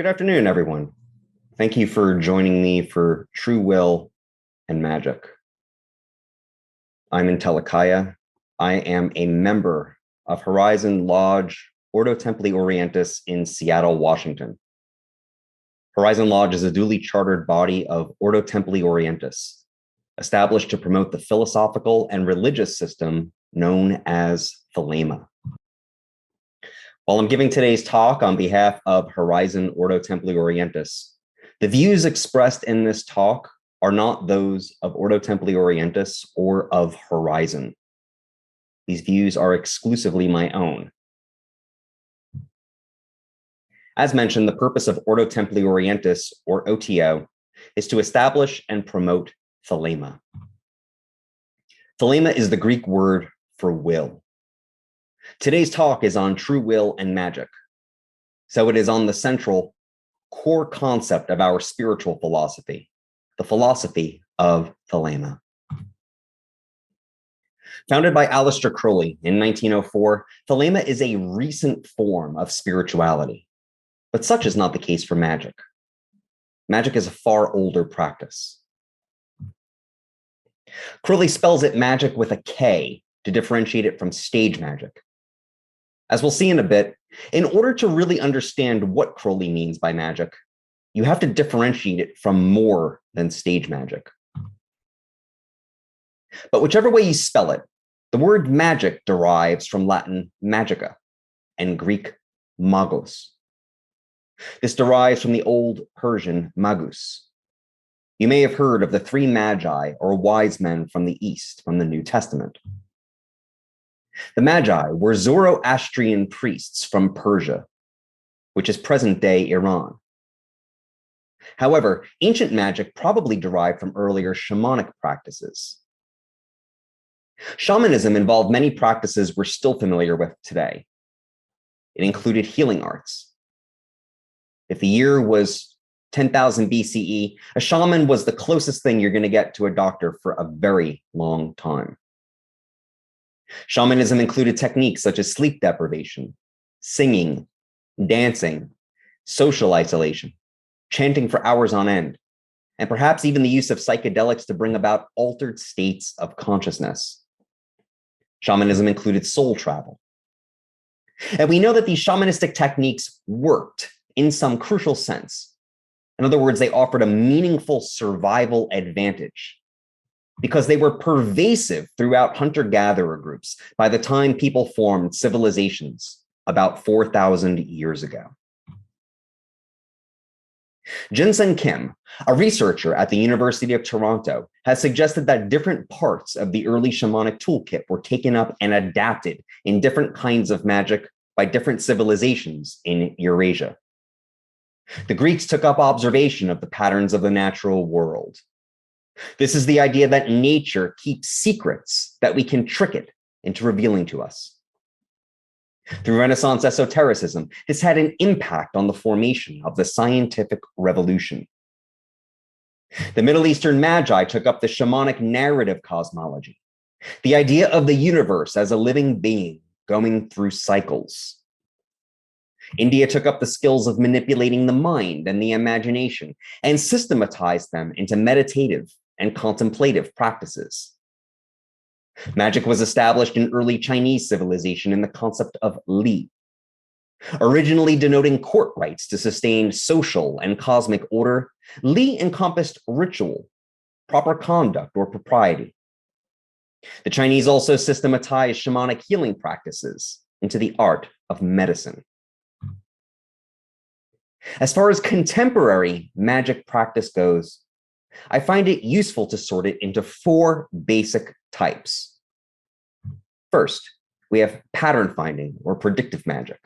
Good afternoon, everyone. Thank you for joining me for True Will and Magic. I'm Entelecheia. I am a member of Horizon Lodge Ordo Templi Orientis in Seattle, Washington. Horizon Lodge is a duly chartered body of Ordo Templi Orientis, established to promote the philosophical and religious system known as Thelema. While I'm giving today's talk on behalf of Horizon Ordo Templi Orientis, the views expressed in this talk are not those of Ordo Templi Orientis or of Horizon. These views are exclusively my own. As mentioned, the purpose of Ordo Templi Orientis, or OTO, is to establish and promote Thelema. Thelema is the Greek word for will. Today's talk is on true will and magic. So it is on the central core concept of our spiritual philosophy, the philosophy of Thelema. Founded by Aleister Crowley in 1904, Thelema is a recent form of spirituality, but such is not the case for magic. Magic is a far older practice. Crowley spells it magic with a K to differentiate it from stage magic. As we'll see in a bit, in order to really understand what Crowley means by magic, you have to differentiate it from more than stage magic. But whichever way you spell it, the word magic derives from Latin magica and Greek magos. This derives from the Old Persian magus. You may have heard of the three magi, or wise men from the East, from the New Testament. The Magi were Zoroastrian priests from Persia, which is present-day Iran. However, ancient magic probably derived from earlier shamanic practices. Shamanism involved many practices we're still familiar with today. It included healing arts. If the year was 10,000 BCE, a shaman was the closest thing you're going to get to a doctor for a very long time. Shamanism included techniques such as sleep deprivation, singing, dancing, social isolation, chanting for hours on end, and perhaps even the use of psychedelics to bring about altered states of consciousness. Shamanism included soul travel. And we know that these shamanistic techniques worked in some crucial sense. In other words, they offered a meaningful survival advantage, because they were pervasive throughout hunter-gatherer groups by the time people formed civilizations about 4,000 years ago. Jinsun Kim, a researcher at the University of Toronto, has suggested that different parts of the early shamanic toolkit were taken up and adapted in different kinds of magic by different civilizations in Eurasia. The Greeks took up observation of the patterns of the natural world. This is the idea that nature keeps secrets that we can trick it into revealing to us. Through Renaissance esotericism, this had an impact on the formation of the scientific revolution. The Middle Eastern Magi took up the shamanic narrative cosmology, the idea of the universe as a living being going through cycles. India took up the skills of manipulating the mind and the imagination and systematized them into meditative and contemplative practices. Magic was established in early Chinese civilization in the concept of Li, originally denoting court rights to sustain social and cosmic order. Li encompassed ritual, proper conduct, or propriety. The Chinese also systematized shamanic healing practices into the art of medicine. As far as contemporary magic practice goes, I find it useful to sort it into four basic types. First, we have pattern finding or predictive magic.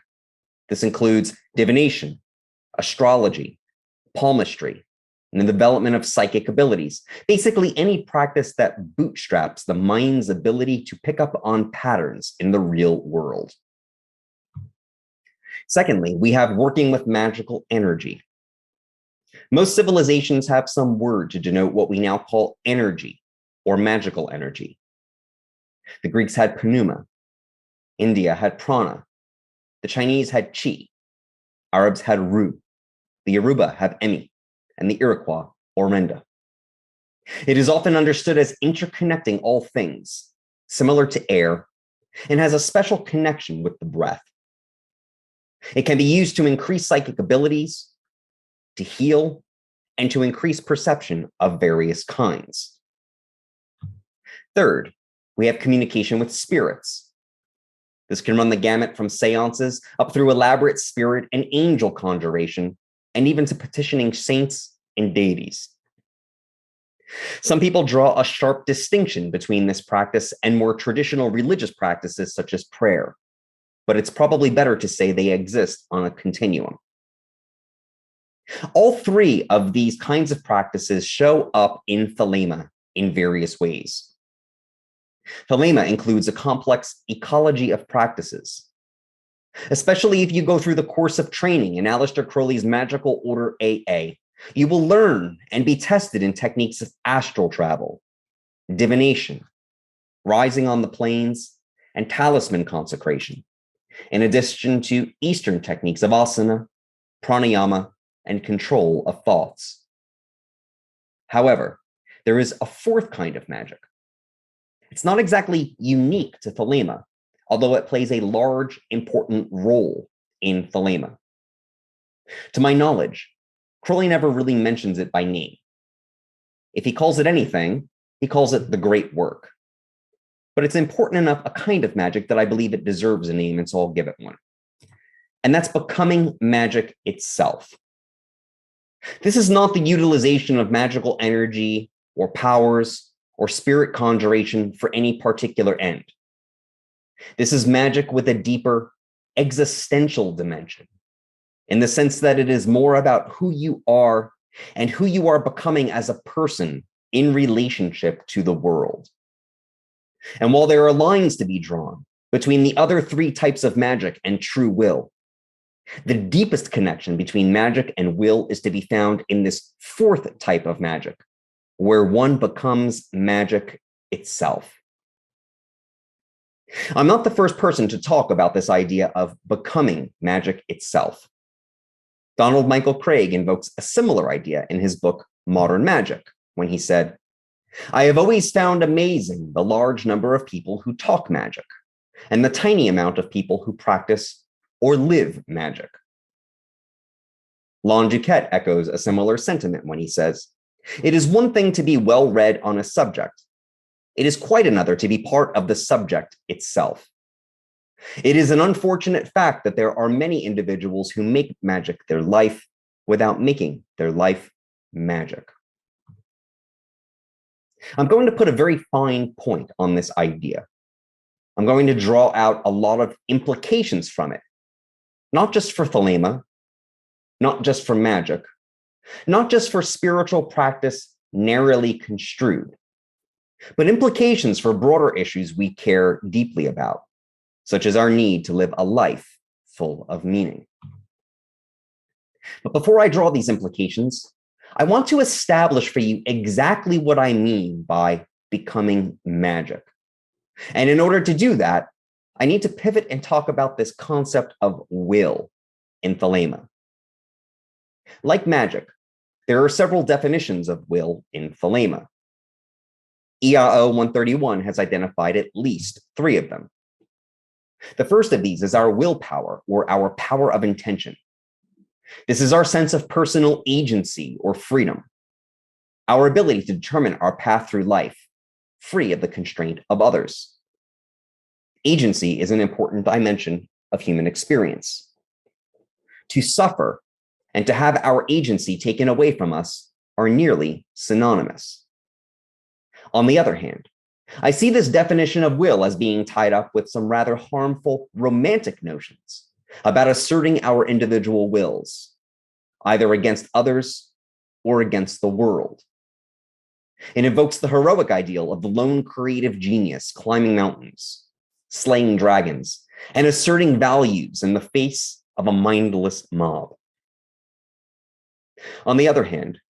This includes divination, astrology, palmistry, and the development of psychic abilities. Basically, any practice that bootstraps the mind's ability to pick up on patterns in the real world. Secondly, we have working with magical energy. Most civilizations have some word to denote what we now call energy or magical energy. The Greeks had pneuma. India had prana. The Chinese had qi. Arabs had ru. the Yoruba have emi, and the Iroquois orenda. It is often understood as interconnecting all things, similar to air, and has a special connection with the breath. It can be used to increase psychic abilities, to heal, and to increase perception of various kinds. Third, we have communication with spirits. This can run the gamut from seances up through elaborate spirit and angel conjuration, and even to petitioning saints and deities. Some people draw a sharp distinction between this practice and more traditional religious practices such as prayer, but it's probably better to say they exist on a continuum. All three of these kinds of practices show up in Thelema in various ways. Thelema includes a complex ecology of practices. Especially if you go through the course of training in Aleister Crowley's magical order AA, you will learn and be tested in techniques of astral travel, divination, rising on the plains, and talisman consecration, in addition to Eastern techniques of asana, pranayama, and control of thoughts. However, there is a fourth kind of magic. It's not exactly unique to Thelema, although it plays a large, important role in Thelema. To my knowledge, Crowley never really mentions it by name. If he calls it anything, he calls it the great work. But it's important enough a kind of magic that I believe it deserves a name, and so I'll give it one. And that's becoming magic itself. This is not the utilization of magical energy or powers or spirit conjuration for any particular end. This is magic with a deeper existential dimension, in the sense that it is more about who you are and who you are becoming as a person in relationship to the world. And while there are lines to be drawn between the other three types of magic and true will, the deepest connection between magic and will is to be found in this fourth type of magic, where one becomes magic itself. I'm not the first person to talk about this idea of becoming magic itself. Donald Michael Craig invokes a similar idea in his book, Modern Magic, when he said, "I have always found amazing the large number of people who talk magic, and the tiny amount of people who practice or live magic." Lon Duquette echoes a similar sentiment when he says, "It is one thing to be well read on a subject. It is quite another to be part of the subject itself. It is an unfortunate fact that there are many individuals who make magic their life without making their life magic." I'm going to put a very fine point on this idea. I'm going to draw out a lot of implications from it, not just for Thelema, not just for magic, not just for spiritual practice narrowly construed, but implications for broader issues we care deeply about, such as our need to live a life full of meaning. But before I draw these implications, I want to establish for you exactly what I mean by becoming magic. And in order to do that, I need to pivot and talk about this concept of will in Thelema. Like magic, there are several definitions of will in Thelema. ERO 131 has identified at least three of them. The first of these is our willpower, or our power of intention. This is our sense of personal agency or freedom, our ability to determine our path through life, free of the constraint of others. Agency is an important dimension of human experience. To suffer and to have our agency taken away from us are nearly synonymous. On the other hand, I see this definition of will as being tied up with some rather harmful romantic notions about asserting our individual wills, either against others or against the world. It invokes the heroic ideal of the lone creative genius climbing mountains, slaying dragons, and asserting values in the face of a mindless mob. On the other hand,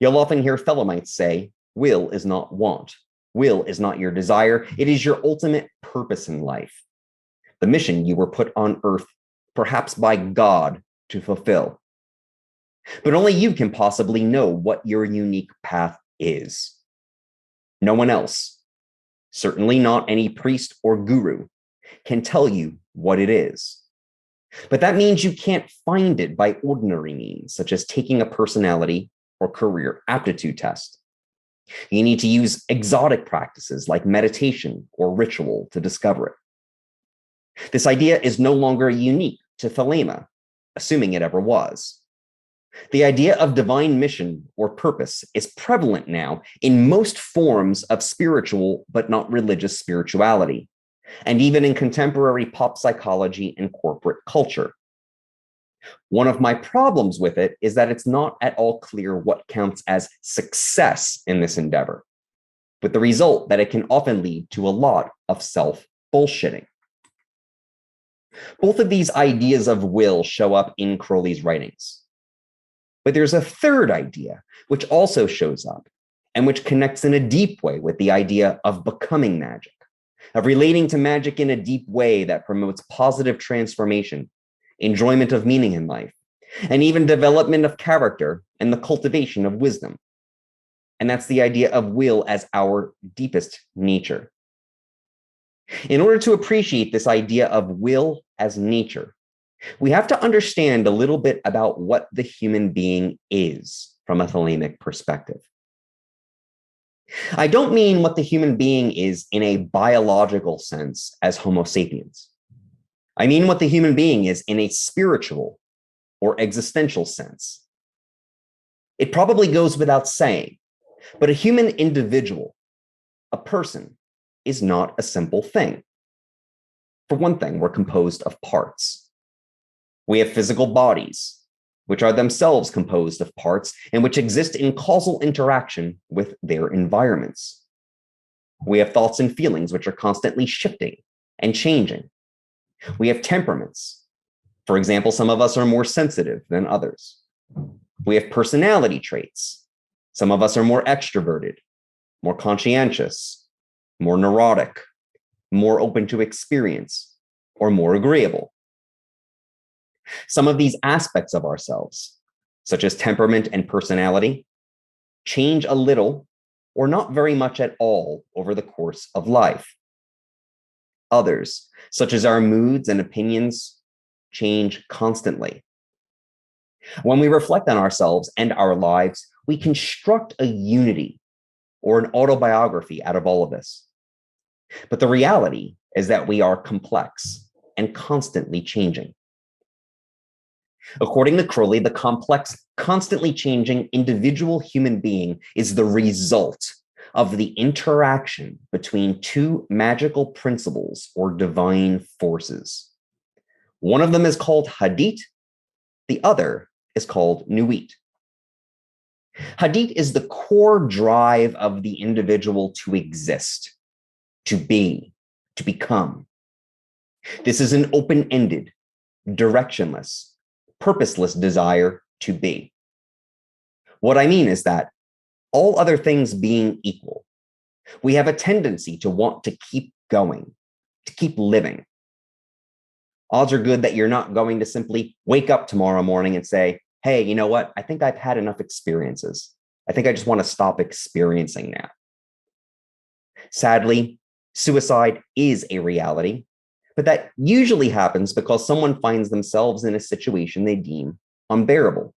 you'll often hear Thelemites say, will is not want. Will is not your desire. It is your ultimate purpose in life, the mission you were put on earth, perhaps by God, to fulfill. But only you can possibly know what your unique path is. No one else, certainly not any priest or guru, can tell you what it is. But that means you can't find it by ordinary means, such as taking a personality or career aptitude test. You need to use exotic practices like meditation or ritual to discover it. This idea is no longer unique to Thelema, assuming it ever was. The idea of divine mission or purpose is prevalent now in most forms of spiritual but not religious spirituality, and even in contemporary pop psychology and corporate culture. One of my problems with it is that it's not at all clear what counts as success in this endeavor, with the result that it can often lead to a lot of self-bullshitting. Both of these ideas of will show up in Crowley's writings. But there's a third idea, which also shows up, and which connects in a deep way with the idea of becoming magic, of relating to magic in a deep way that promotes positive transformation, enjoyment of meaning in life, and even development of character and the cultivation of wisdom. And that's the idea of will as our deepest nature. In order to appreciate this idea of will as nature, we have to understand a little bit about what the human being is from a Thelemic perspective. I don't mean what the human being is in a biological sense as Homo sapiens. I mean what the human being is in a spiritual or existential sense. It probably goes without saying, but a human individual, a person, is not a simple thing. For one thing, we're composed of parts. We have physical bodies, which are themselves composed of parts and which exist in causal interaction with their environments. We have thoughts and feelings which are constantly shifting and changing. We have temperaments. For example, some of us are more sensitive than others. We have personality traits. Some of us are more extroverted, more conscientious, more neurotic, more open to experience, or more agreeable. Some of these aspects of ourselves, such as temperament and personality, change a little or not very much at all over the course of life. Others, such as our moods and opinions, change constantly. When we reflect on ourselves and our lives, we construct a unity or an autobiography out of all of this. But the reality is that we are complex and constantly changing. According to Crowley, the complex, constantly changing individual human being is the result of the interaction between two magical principles or divine forces. One of them is called Hadit, the other is called Nuit. Hadit is the core drive of the individual to exist, to be, to become. This is an open-ended, directionless, purposeless desire to be. What I mean is that all other things being equal, we have a tendency to want to keep going, to keep living. Odds are good that you're not going to simply wake up tomorrow morning and say, hey, you know what? I think I've had enough experiences. I think I just want to stop experiencing now. Sadly, suicide is a reality, but that usually happens because someone finds themselves in a situation they deem unbearable,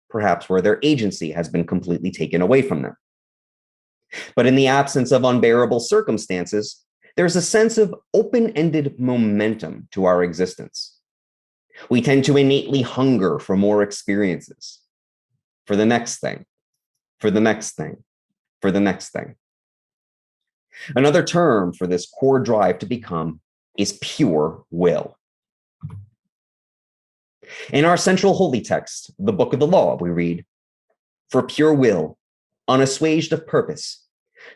perhaps where their agency has been completely taken away from them. But in the absence of unbearable circumstances, there's a sense of open-ended momentum to our existence. We tend to innately hunger for more experiences, for the next thing, for the next thing, for the next thing. Another term for this core drive to become is pure will. In our central holy text, the Book of the Law, we read, "For pure will, unassuaged of purpose,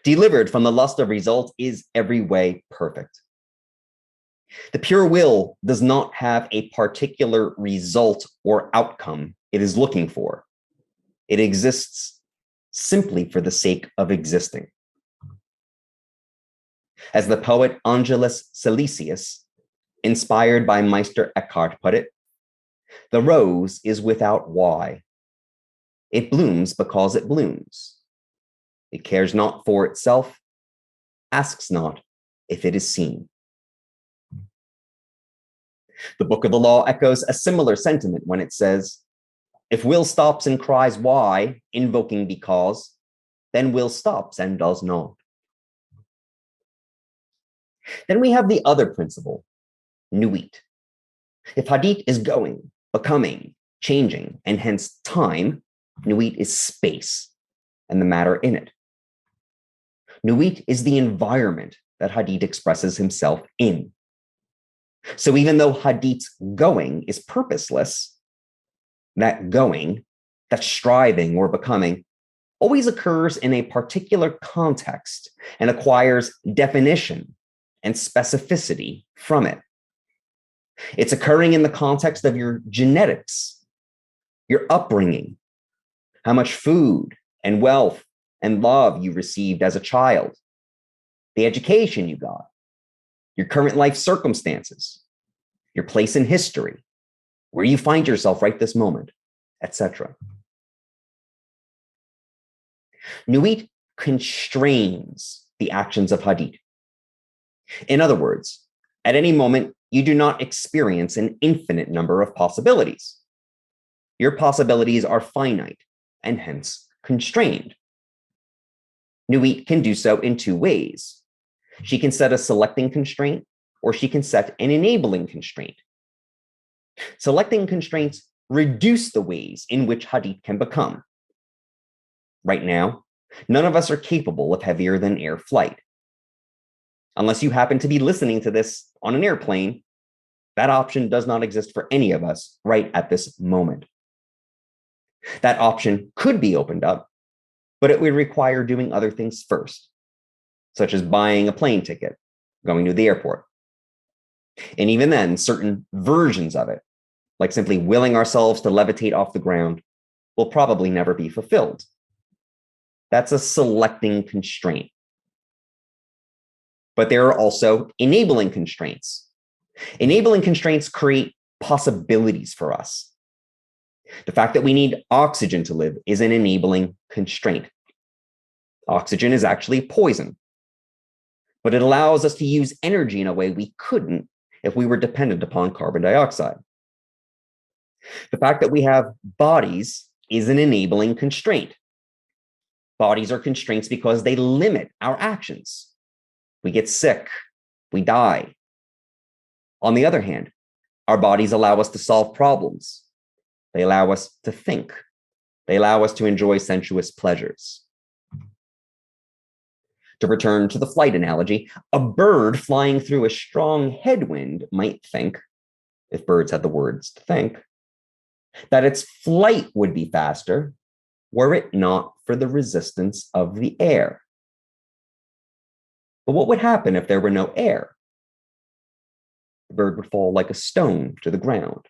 delivered from the lust of result, is every way perfect." The pure will does not have a particular result or outcome it is looking for. It exists simply for the sake of existing. As the poet Angelus Silesius, inspired by Meister Eckhart, put it, "The rose is without why, It blooms because it blooms. It cares not for itself, asks not if it is seen. The Book of the Law echoes a similar sentiment when it says, if will stops and cries why, invoking because, then will stops and does not. Then we have the other principle, nuit. If hadit is going, becoming, changing, and hence time, nuit is space and the matter in it. Nuit is the environment that hadit expresses himself in. So even though hadit's going is purposeless, that going, that striving or becoming, always occurs in a particular context and acquires definition and specificity from it. It's occurring in the context of your genetics, your upbringing, how much food and wealth and love you received as a child, the education you got, your current life circumstances, your place in history, where you find yourself right this moment, etc. Nuit constrains the actions of hadit. In other words, at any moment, you do not experience an infinite number of possibilities. Your possibilities are finite and hence constrained. Nuit can do so in two ways. She can set a selecting constraint, or she can set an enabling constraint. Selecting constraints reduce the ways in which hadit can become. Right now, none of us are capable of heavier than air flight. Unless you happen to be listening to this on an airplane, that option does not exist for any of us right at this moment. That option could be opened up, but it would require doing other things first, such as buying a plane ticket, going to the airport. And even then, certain versions of it, like simply willing ourselves to levitate off the ground, will probably never be fulfilled. That's a selecting constraint. But there are also enabling constraints. Enabling constraints create possibilities for us. The fact that we need oxygen to live is an enabling constraint. Oxygen is actually poison, but it allows us to use energy in a way we couldn't if we were dependent upon carbon dioxide. The fact that we have bodies is an enabling constraint. Bodies are constraints because they limit our actions. We get sick, we die. On the other hand, our bodies allow us to solve problems. They allow us to think. They allow us to enjoy sensuous pleasures. To return to the flight analogy, a bird flying through a strong headwind might think, if birds had the words to think, that its flight would be faster were it not for the resistance of the air. But what would happen if there were no air? The bird would fall like a stone to the ground.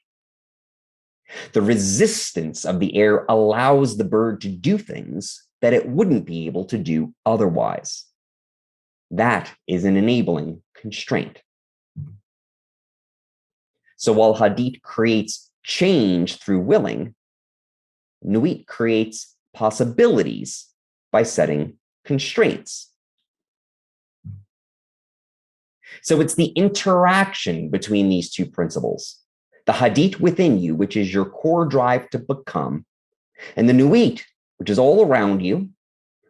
The resistance of the air allows the bird to do things that it wouldn't be able to do otherwise. That is an enabling constraint. So while hadit creates change through willing, nuit creates possibilities by setting constraints. So it's the interaction between these two principles, the hadit within you, which is your core drive to become, and the nuit, which is all around you,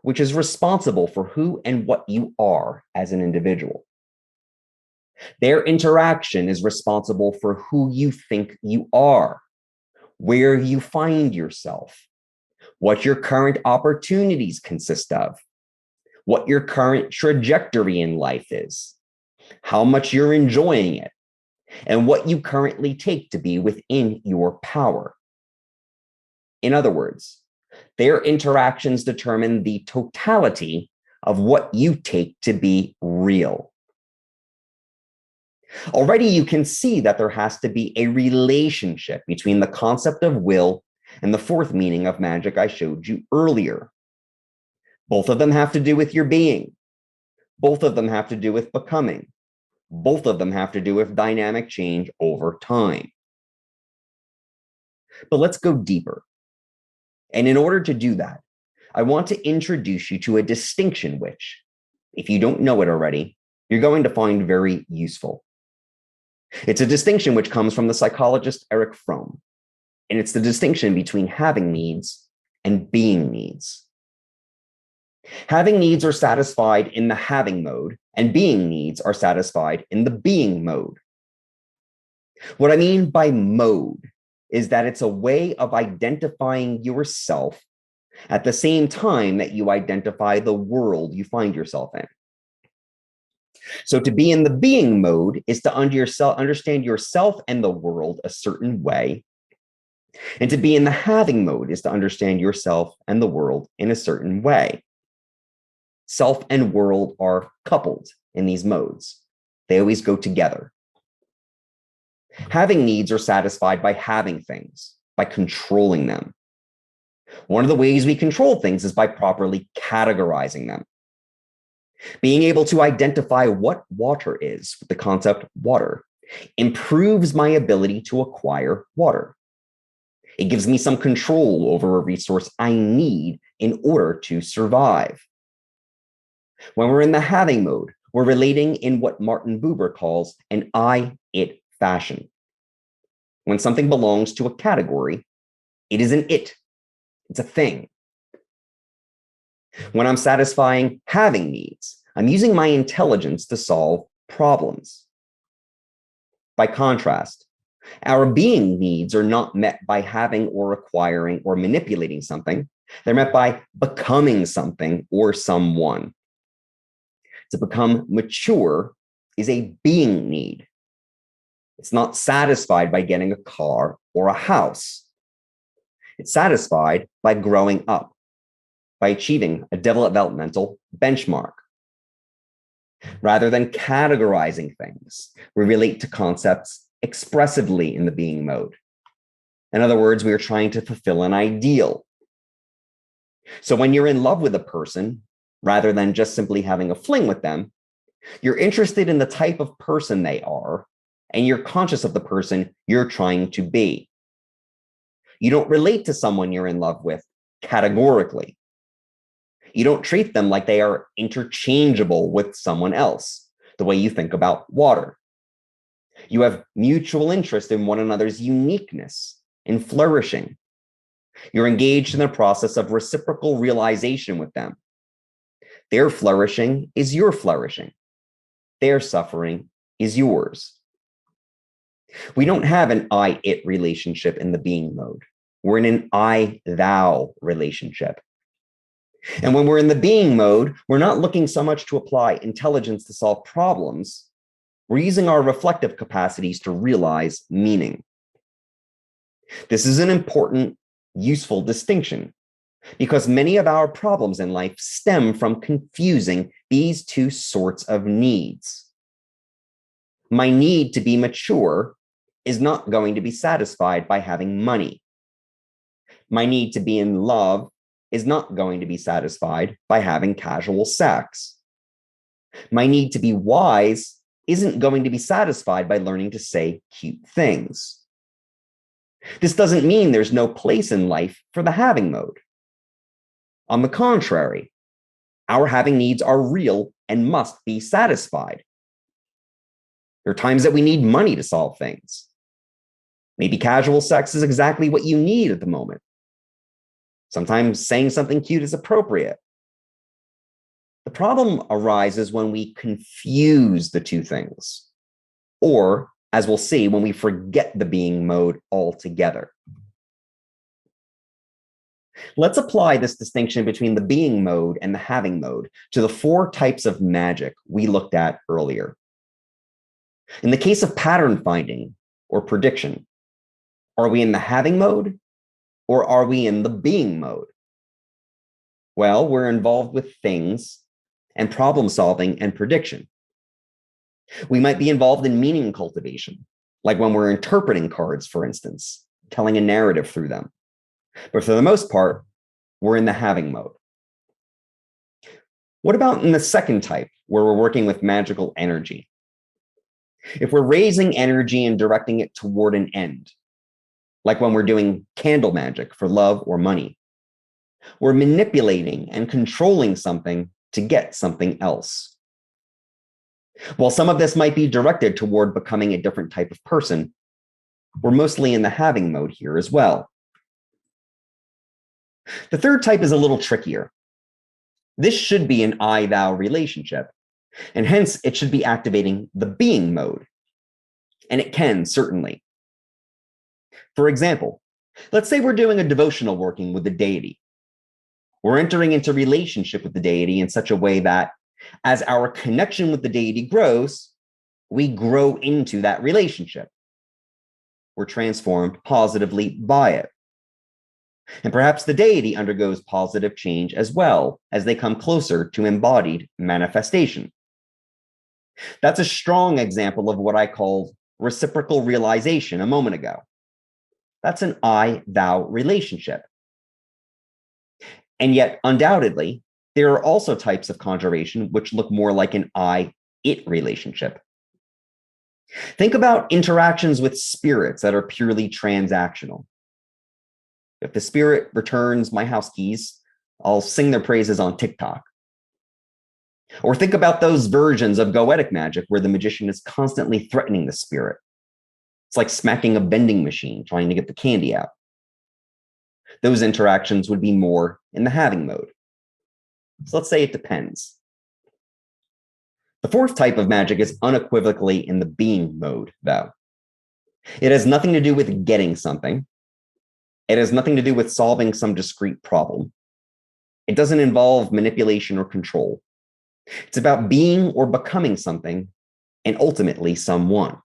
which is responsible for who and what you are as an individual. Their interaction is responsible for who you think you are, where you find yourself, what your current opportunities consist of, what your current trajectory in life is, how much you're enjoying it, and what you currently take to be within your power. In other words, their interactions determine the totality of what you take to be real. Already you can see that there has to be a relationship between the concept of will and the fourth meaning of Magick I showed you earlier. Both of them have to do with your being. Both of them have to do with becoming. Both of them have to do with dynamic change over time. But let's go deeper. And in order to do that, I want to introduce you to a distinction which, if you don't know it already, you're going to find very useful. It's a distinction which comes from the psychologist Erich Fromm, and it's the distinction between having needs and being needs. Having needs are satisfied in the having mode, and being needs are satisfied in the being mode. What I mean by mode is that it's a way of identifying yourself at the same time that you identify the world you find yourself in. So to be in the being mode is to understand yourself and the world a certain way. And to be in the having mode is to understand yourself and the world in a certain way. Self and world are coupled in these modes. They always go together. Having needs are satisfied by having things, by controlling them. One of the ways we control things is by properly categorizing them. Being able to identify what water is with the concept water improves my ability to acquire water. It gives me some control over a resource I need in order to survive. When we're in the having mode, we're relating in what Martin Buber calls an I-it fashion. When something belongs to a category, it is an it. It's a thing. When I'm satisfying having needs, I'm using my intelligence to solve problems. By contrast, our being needs are not met by having or acquiring or manipulating something. They're met by becoming something or someone. To become mature is a being need. It's not satisfied by getting a car or a house. It's satisfied by growing up, by achieving a developmental benchmark. Rather than categorizing things, we relate to concepts expressively in the being mode. In other words, we are trying to fulfill an ideal. So when you're in love with a person, rather than just simply having a fling with them, you're interested in the type of person they are, and you're conscious of the person you're trying to be. You don't relate to someone you're in love with categorically. You don't treat them like they are interchangeable with someone else, the way you think about water. You have mutual interest in one another's uniqueness and flourishing. You're engaged in the process of reciprocal realization with them. Their flourishing is your flourishing. Their suffering is yours. We don't have an I-it relationship in the being mode. We're in an I-thou relationship. And when we're in the being mode, we're not looking so much to apply intelligence to solve problems. We're using our reflective capacities to realize meaning. This is an important, useful distinction because many of our problems in life stem from confusing these two sorts of needs. My need to be mature is not going to be satisfied by having money. My need to be in love is not going to be satisfied by having casual sex. My need to be wise isn't going to be satisfied by learning to say cute things. This doesn't mean there's no place in life for the having mode. On the contrary, our having needs are real and must be satisfied. There are times that we need money to solve things. Maybe casual sex is exactly what you need at the moment. Sometimes saying something cute is appropriate. The problem arises when we confuse the two things, or, as we'll see, when we forget the being mode altogether. Let's apply this distinction between the being mode and the having mode to the 4 types of magic we looked at earlier. In the case of pattern finding or prediction, are we in the having mode or are we in the being mode? Well, we're involved with things and problem solving and prediction. We might be involved in meaning cultivation, like when we're interpreting cards, for instance, telling a narrative through them. But for the most part, we're in the having mode. What about in the second type, where we're working with magical energy? If we're raising energy and directing it toward an end, like when we're doing candle magic for love or money, We're manipulating and controlling something to get something else. While some of this might be directed toward becoming a different type of person, we're mostly in the having mode here as well. The third type is a little trickier. This should be an I-thou relationship, and hence it should be activating the being mode. And it can, certainly. For example, let's say we're doing a devotional working with the deity. We're entering into relationship with the deity in such a way that as our connection with the deity grows, we grow into that relationship. We're transformed positively by it. And perhaps the deity undergoes positive change as well as they come closer to embodied manifestation. That's a strong example of what I called reciprocal realization a moment ago. That's an I-thou relationship. And yet, undoubtedly, there are also types of conjuration which look more like an I-it relationship. Think about interactions with spirits that are purely transactional. If the spirit returns my house keys, I'll sing their praises on TikTok. Or think about those versions of goetic magic where the magician is constantly threatening the spirit. It's like smacking a vending machine trying to get the candy out. Those interactions would be more in the having mode. So let's say it depends. The fourth type of magic is unequivocally in the being mode, though. It has nothing to do with getting something. It has nothing to do with solving some discrete problem. It doesn't involve manipulation or control. It's about being or becoming something, and ultimately someone.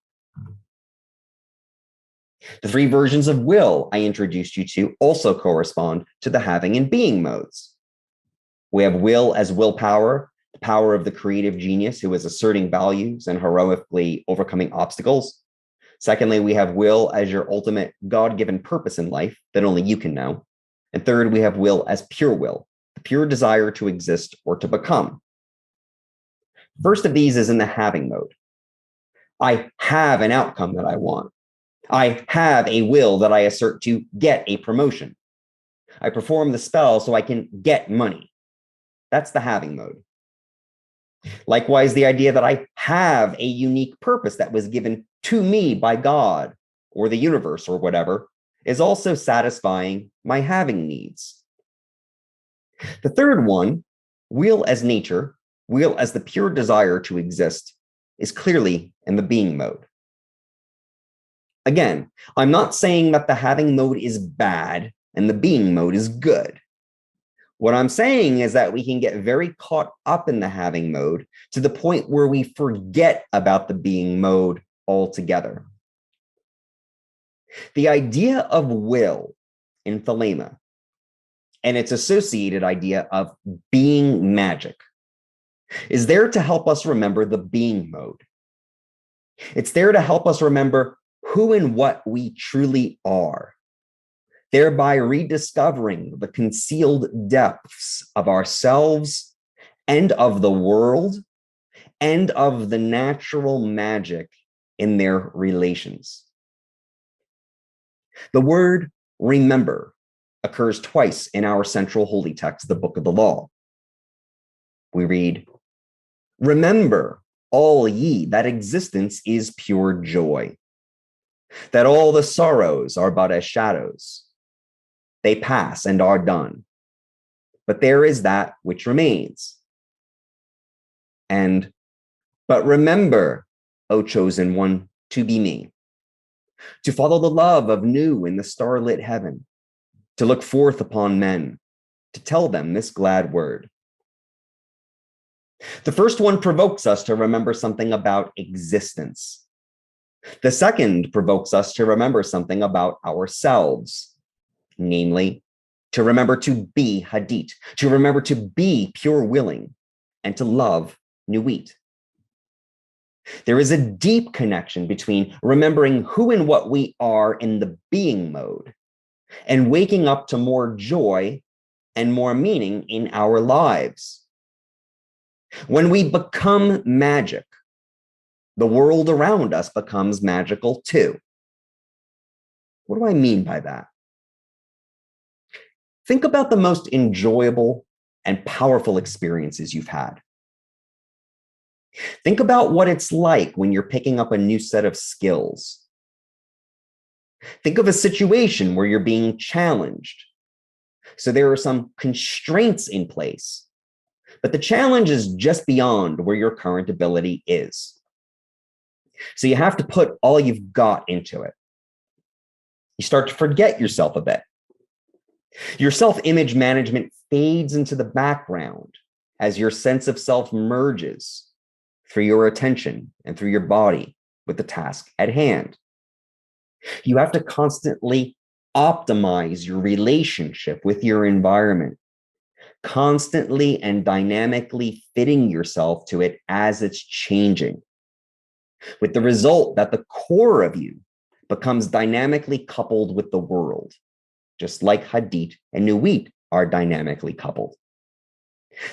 The three versions of will I introduced you to also correspond to the having and being modes. We have will as willpower, the power of the creative genius who is asserting values and heroically overcoming obstacles. Secondly, we have will as your ultimate God-given purpose in life that only you can know. And third, we have will as pure will, the pure desire to exist or to become. First of these is in the having mode. I have an outcome that I want. I have a will that I assert to get a promotion. I perform the spell so I can get money. That's the having mode. Likewise, the idea that I have a unique purpose that was given to me by God or the universe or whatever is also satisfying my having needs. The third one, will as nature, will as the pure desire to exist, is clearly in the being mode. Again, I'm not saying that the having mode is bad and the being mode is good. What I'm saying is that we can get very caught up in the having mode to the point where we forget about the being mode altogether. The idea of will in Thelema and its associated idea of being magic is there to help us remember the being mode. It's there to help us remember who and what we truly are, thereby rediscovering the concealed depths of ourselves and of the world and of the natural magic in their relations. The word remember occurs twice in our central holy text, the Book of the Law. We read, "Remember, all ye, that existence is pure joy, that all the sorrows are but as shadows. They pass and are done, but there is that which remains. And, but remember, O chosen one, to be me, to follow the love of new in the starlit heaven, to look forth upon men, to tell them this glad word." The first one provokes us to remember something about existence. The second provokes us to remember something about ourselves, namely, to remember to be Hadit, to remember to be pure willing, and to love Nuit. There is a deep connection between remembering who and what we are in the being mode and waking up to more joy and more meaning in our lives. When we become magic, the world around us becomes magical too. What do I mean by that? Think about the most enjoyable and powerful experiences you've had. Think about what it's like when you're picking up a new set of skills. Think of a situation where you're being challenged. So there are some constraints in place, but the challenge is just beyond where your current ability is. So you have to put all you've got into it. You start to forget yourself a bit. Your self-image management fades into the background as your sense of self merges through your attention and through your body with the task at hand. You have to constantly optimize your relationship with your environment, constantly and dynamically fitting yourself to it as it's changing, with the result that the core of you becomes dynamically coupled with the world, just like Hadit and Nuit are dynamically coupled.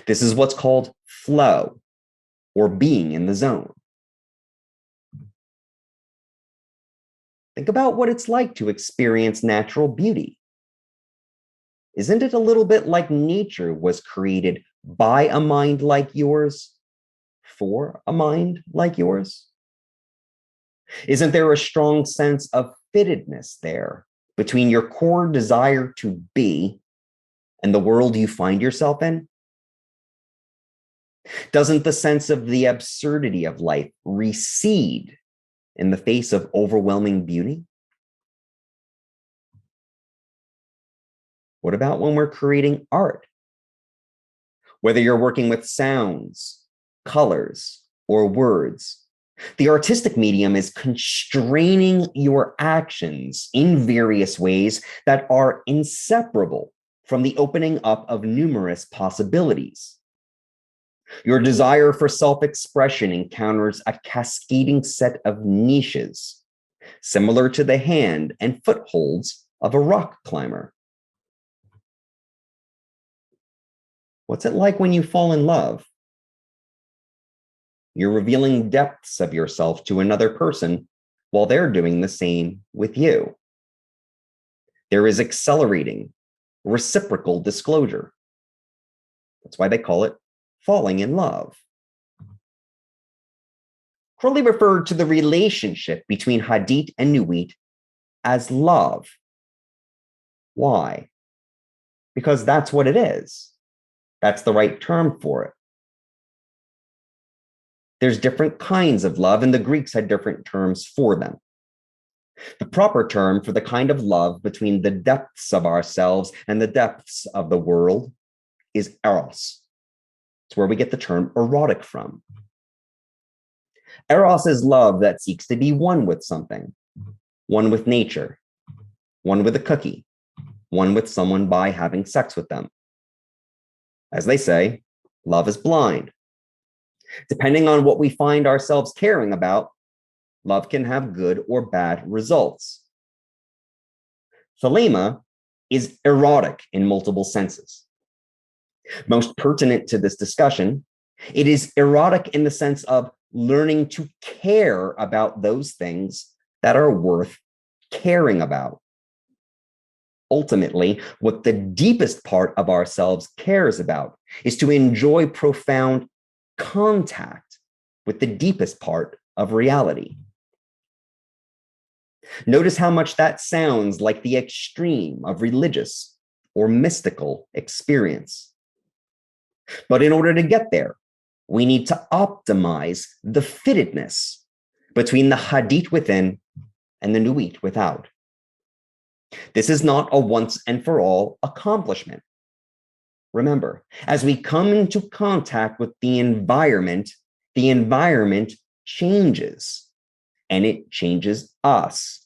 This is what's called flow, or being in the zone. Think about what it's like to experience natural beauty. Isn't it a little bit like nature was created by a mind like yours, for a mind like yours? Isn't there a strong sense of fittedness there between your core desire to be and the world you find yourself in? Doesn't the sense of the absurdity of life recede in the face of overwhelming beauty? What about when we're creating art? Whether you're working with sounds, colors, or words, the artistic medium is constraining your actions in various ways that are inseparable from the opening up of numerous possibilities. Your desire for self-expression encounters a cascading set of niches, similar to the hand and footholds of a rock climber. What's it like when you fall in love? You're revealing depths of yourself to another person while they're doing the same with you. There is accelerating, reciprocal disclosure. That's why they call it falling in love. Crowley referred to the relationship between Hadit and Nuit as love. Why? Because that's what it is. That's the right term for it. There's different kinds of love, and the Greeks had different terms for them. The proper term for the kind of love between the depths of ourselves and the depths of the world is Eros. It's where we get the term erotic from. Eros is love that seeks to be one with something, one with nature, one with a cookie, one with someone by having sex with them. As they say, love is blind. Depending on what we find ourselves caring about, love can have good or bad results. Thelema is erotic in multiple senses. Most pertinent to this discussion, it is erotic in the sense of learning to care about those things that are worth caring about. Ultimately, what the deepest part of ourselves cares about is to enjoy profound contact with the deepest part of reality. Notice how much that sounds like the extreme of religious or mystical experience. But in order to get there, we need to optimize the fittedness between the Hadit within and the Nuit without. This is not a once and for all accomplishment. Remember, as we come into contact with the environment changes, and it changes us.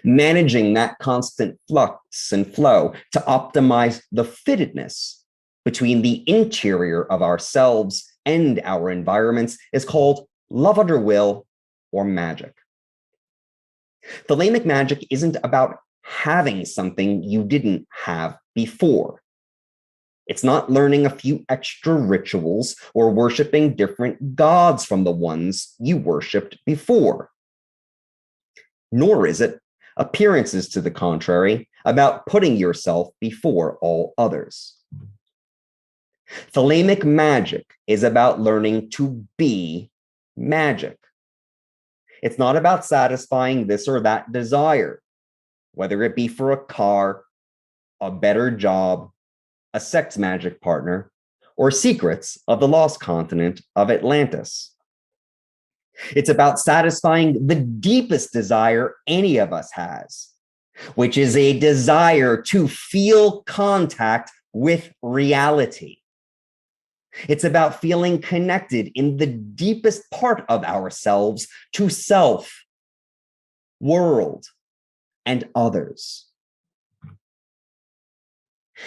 Managing that constant flux and flow to optimize the fittedness between the interior of ourselves and our environments is called love under will, or magic. Thelemic magic isn't about having something you didn't have before. It's not learning a few extra rituals or worshiping different gods from the ones you worshiped before. Nor is it appearances to the contrary, about putting yourself before all others. Thelemic magic is about learning to be magic. It's not about satisfying this or that desire, whether it be for a car, a better job, a sex magic partner, or secrets of the lost continent of Atlantis. It's about satisfying the deepest desire any of us has, which is a desire to feel contact with reality. It's about feeling connected in the deepest part of ourselves to self, world, and others.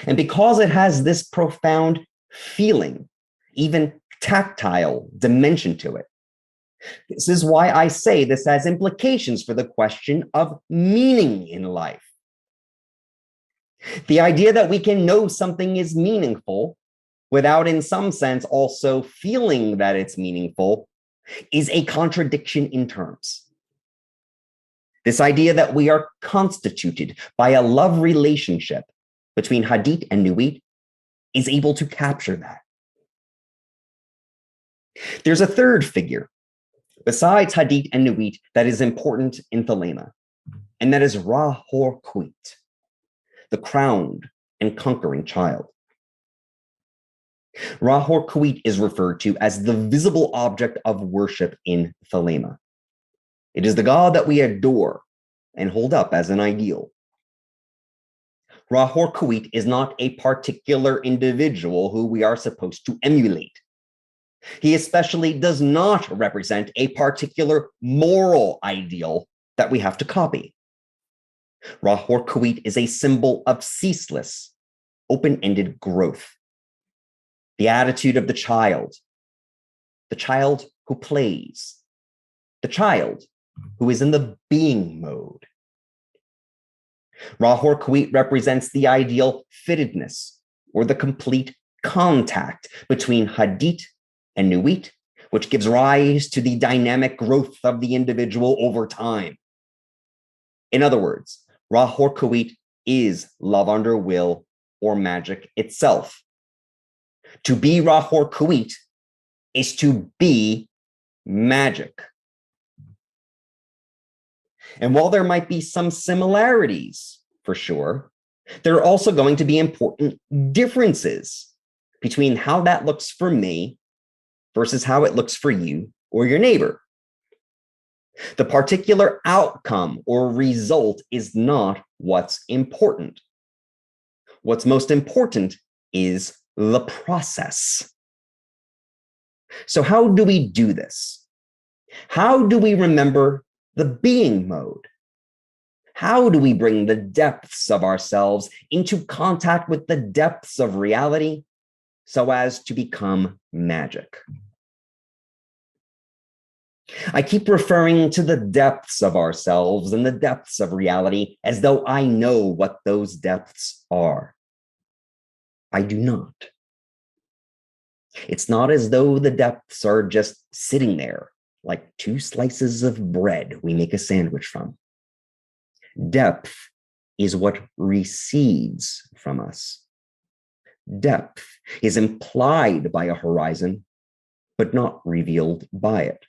And because it has this profound feeling, even tactile dimension to it, this is why I say this has implications for the question of meaning in life. The idea that we can know something is meaningful without, in some sense, also feeling that it's meaningful is a contradiction in terms. This idea that we are constituted by a love relationship between Hadith and Nuit is able to capture that. There's a third figure besides Hadith and Nuit that is important in Thelema, and that is Ra-Hoor-Khuit, the crowned and conquering child. Ra-Hoor-Khuit is referred to as the visible object of worship in Thelema. It is the god that we adore and hold up as an ideal. Ra-Hoor-Khuit is not a particular individual who we are supposed to emulate. He especially does not represent a particular moral ideal that we have to copy. Ra-Hoor-Khuit is a symbol of ceaseless, open-ended growth. The attitude of the child who plays, the child who is in the being mode. Ra-Hoor-Khuit represents the ideal fittedness or the complete contact between Hadith and Nuit, which gives rise to the dynamic growth of the individual over time. In other words, Ra-Hoor-Khuit is love under will or magic itself. To be Ra-Hoor-Khuit is to be magic. And while there might be some similarities, for sure, there are also going to be important differences between how that looks for me versus how it looks for you or your neighbor. The particular outcome or result is not what's important. What's most important is the process. So how do we do this? How do we remember the being mode? How do we bring the depths of ourselves into contact with the depths of reality so as to become magic? I keep referring to the depths of ourselves and the depths of reality as though I know what those depths are. I do not. It's not as though the depths are just sitting there like two slices of bread we make a sandwich from. Depth is what recedes from us. Depth is implied by a horizon, but not revealed by it.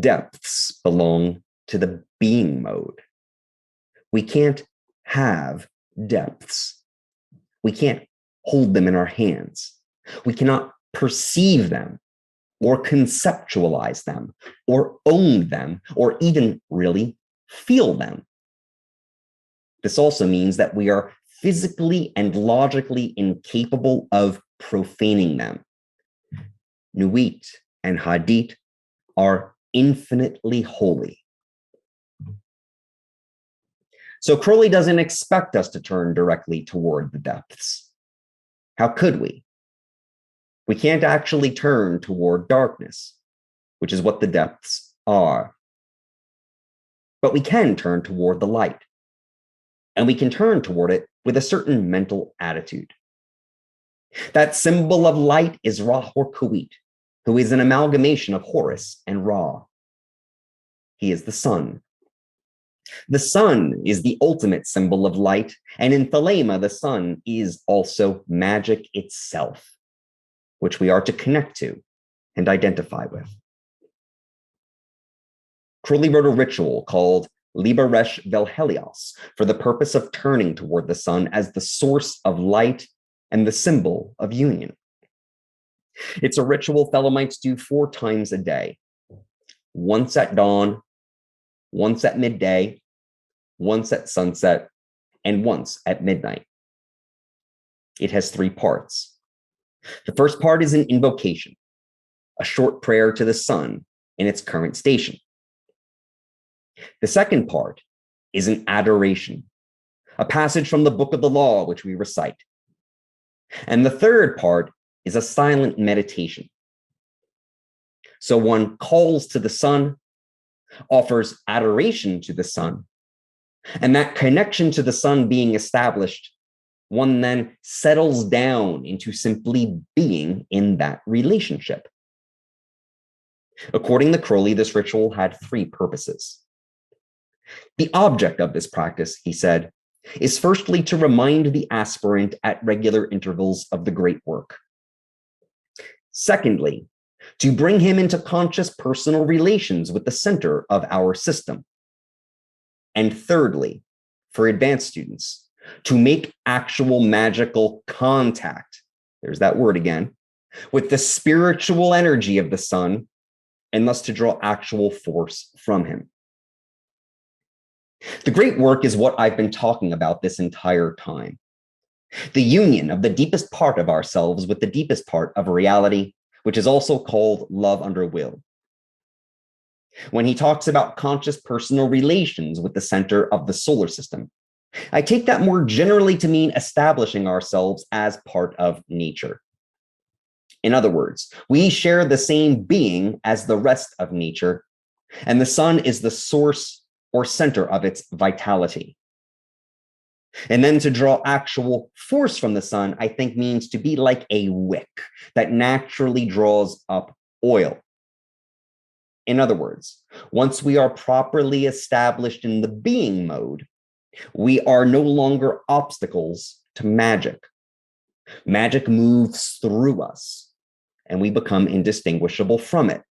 Depths belong to the being mode. We can't have depths. We can't hold them in our hands. We cannot perceive them or conceptualize them or own them or even really feel them. This also means that we are physically and logically incapable of profaning them. Nuit and Hadith are infinitely holy. So Crowley doesn't expect us to turn directly toward the depths. How could we? We can't actually turn toward darkness, which is what the depths are. But we can turn toward the light, and we can turn toward it with a certain mental attitude. That symbol of light is Ra-Hoor-Khuit, who is an amalgamation of Horus and Ra. He is the sun. The sun is the ultimate symbol of light, and in Thelema, the sun is also magic itself, which we are to connect to and identify with. Crowley wrote a ritual called Liber Resh for the purpose of turning toward the sun as the source of light and the symbol of union. It's a ritual Thelemites do 4 times a day, once at dawn, once at midday, once at sunset, and once at midnight. It has 3 parts. The first part is an invocation, a short prayer to the sun in its current station. The second part is an adoration, a passage from the book of the law, which we recite. And the third part is a silent meditation. So one calls to the sun, offers adoration to the sun, and that connection to the sun being established, one then settles down into simply being in that relationship. According to Crowley, this ritual had 3 purposes. The object of this practice, he said, is firstly to remind the aspirant at regular intervals of the great work. Secondly, to bring him into conscious personal relations with the center of our system. And thirdly, for advanced students, to make actual magical contact, there's that word again, with the spiritual energy of the sun, and thus to draw actual force from him. The great work is what I've been talking about this entire time. The union of the deepest part of ourselves with the deepest part of reality, which is also called love under will. When he talks about conscious personal relations with the center of the solar system, I take that more generally to mean establishing ourselves as part of nature. In other words, we share the same being as the rest of nature, and the sun is the source or center of its vitality. And then to draw actual force from the sun, I think means to be like a wick that naturally draws up oil. In other words, once we are properly established in the being mode, we are no longer obstacles to magic. Magic moves through us, and we become indistinguishable from it.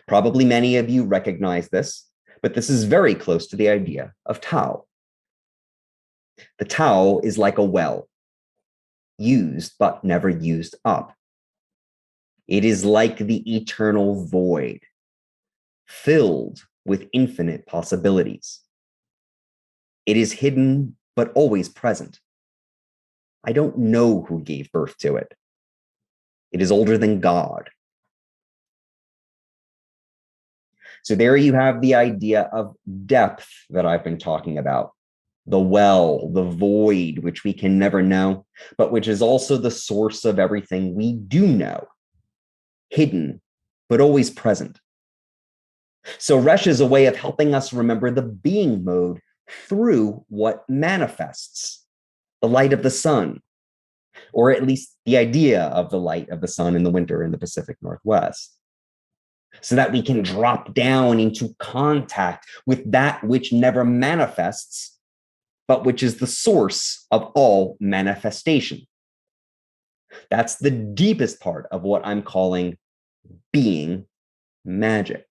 Probably many of you recognize this, but this is very close to the idea of Tao. The Tao is like a well, used but never used up. It is like the eternal void, filled with infinite possibilities. It is hidden but always present. I don't know who gave birth to it. It is older than God. So there you have the idea of depth that I've been talking about. The well, the void, which we can never know, but which is also the source of everything we do know. Hidden, but always present. So Resh is a way of helping us remember the being mode through what manifests, the light of the sun, or at least the idea of the light of the sun in the winter in the Pacific Northwest, so that we can drop down into contact with that which never manifests, but which is the source of all manifestation. That's the deepest part of what I'm calling being magic.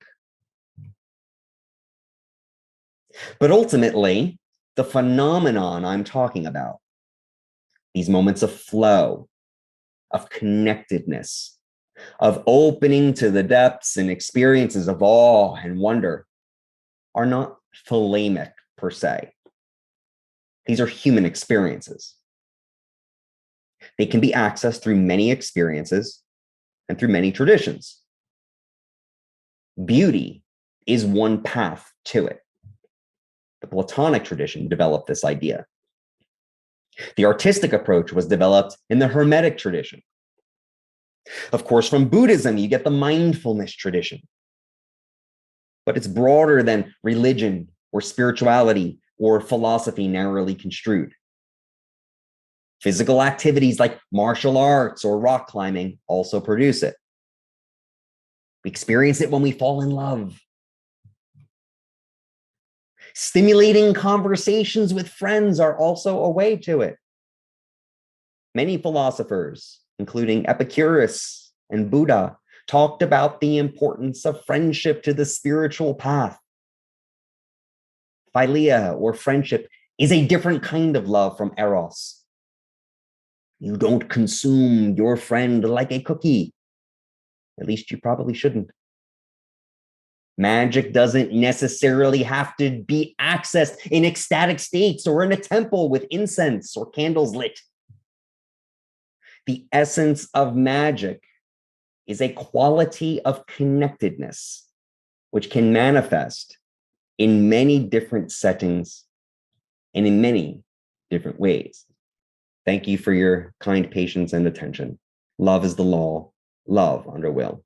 But ultimately, the phenomenon I'm talking about, these moments of flow, of connectedness, of opening to the depths and experiences of awe and wonder, are not thelemic per se. These are human experiences. They can be accessed through many experiences and through many traditions. Beauty is one path to it. The Platonic tradition developed this idea. The artistic approach was developed in the Hermetic tradition. Of course, from Buddhism, you get the mindfulness tradition. But it's broader than religion or spirituality or philosophy narrowly construed. Physical activities like martial arts or rock climbing also produce it. We experience it when we fall in love. Stimulating conversations with friends are also a way to it. Many philosophers, including Epicurus and Buddha, talked about the importance of friendship to the spiritual path. Philia, or friendship, is a different kind of love from Eros. You don't consume your friend like a cookie. At least you probably shouldn't. Magic doesn't necessarily have to be accessed in ecstatic states or in a temple with incense or candles lit. The essence of magic is a quality of connectedness, which can manifest in many different settings and in many different ways. Thank you for your kind patience and attention. Love is the law. Love under will.